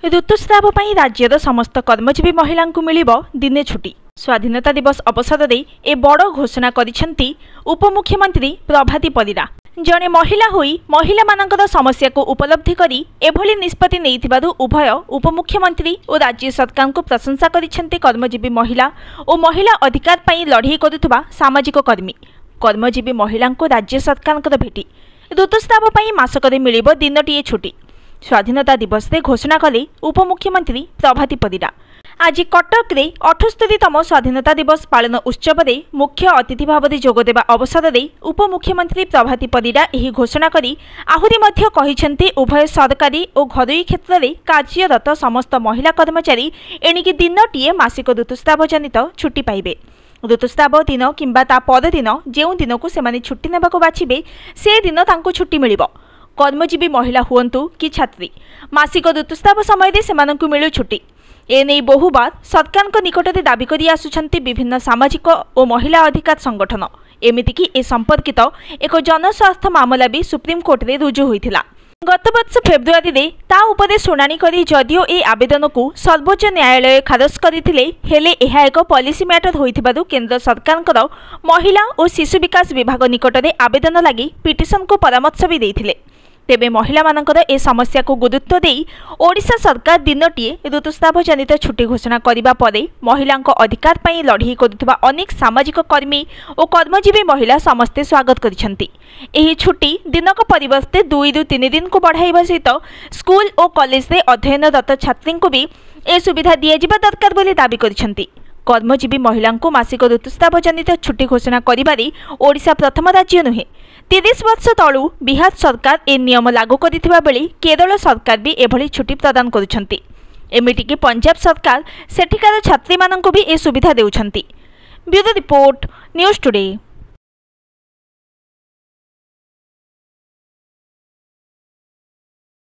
ऋतुस्राव पर राज्यर समस्त कर्मजीवी महिला मिलिब दिने छुट्टी। स्वाधीनता दिवस अवसर में ए बड़ घोषणा करिसेंती उपमुख्यमंत्री प्रभाती परिड़ा। जड़े महिला होई महिला मानकर समस्या को उपलब्धि करी एभली निष्पत्ति नैथिबारु उभय उपमुख्यमंत्री और राज्य सरकार को प्रशंसा करिसेंती कर्मजीवी महिला और महिला अधिकार पई लड़ाई करुथुबा सामाजिक कर्मी। कर्मजीवी महिला को राज्य सरकार भेटी ऋतुस्राव पर मासकरे मिलिब दिनटीए छुट्टी। स्वाधीनता दिवस रे घोषणा कले उपमुख्यमंत्री प्रभाती परिड़ा। आज कटक रे 78तम स्वाधीनता दिवस पालन उत्सव रे मुख्य अतिथि भाव में जोगदेवा अवसर में उपमुख्यमंत्री प्रभाती परिड़ा यह घोषणा करी आहुरी मध्य कहिसेंती उभय सरकारी और घरोई क्षेत्र में कार्यरत समस्त महिला कर्मचारी एणिकी दिनटीए मासिक ऋतुस्राव जनित छुट्टी पाइबे। ऋतुस्राव दिन किंबा ता पर दिन जो दिन को सेमाने छुट्टी नेबाको बाछिबे से दिन तांको छुट्टी मिलिबो। कर्मजीवी महिला हुअंतु कि छात्री मासिक ऋतुस्राव समय सेमानंकु मिलु छुट्टी। एने बहुबार सरकार निकट में दाबी करी आसुछंती विभिन्न सामाजिक और महिला अधिकार संगठन। एमितिकी ए संपर्कित एक जनस्वास्थ्य मामला भी सुप्रीम कोर्ट रे रुजु होइथिला। गत वर्ष फेब्रुआरी रे ता उपरे शुणाणी करी जदिओ ए आवेदन को सर्वोच्च न्यायालय खारज करथिले हेले एहा एक पॉलिसी मैटर होइथिबारु केंद्र सरकारଙ୍କର महिला और शिशु विकास विभाग निकट में आवेदन लगी पिटिशन को परामर्श भी देइथिले। तेबे महिला मानकर ए समस्या को गुरुत्व देई ओडिशा सरकार दिनटीए ऋतुस्राव जनित छुट्टी घोषणा करिबा परे महिला अधिकार पई लड़ाई करुथुबा अनेक सामाजिक कर्मी और कर्मजीवी महिला समस्ते स्वागत करिसेंती। एही छुट्टी दिनक परिवर्ते 2 ରୁ 3 दिन को बढ़ाइबा सहित स्कूल और कॉलेज रे अध्ययनरत छात्री को भी ए सुविधा दियाजिबा दरकार बोली दाबी करिसेंती। कर्मजीवी महिला को मासिक ऋतुस्राव जनित छुट्टी घोषणा करिबारे ओडिशा प्रथम राज्य नुहे। 30 वर्ष तलू बिहार सरकार ए नियम लागू करथिबा बेले केरल सरकार भी एभली छुट्टी प्रदान करुछंती। एमिटिकी पंजाब सरकार सेठिकार छात्री माननको भी ए सुविधा देउछंती। Bureau report news today.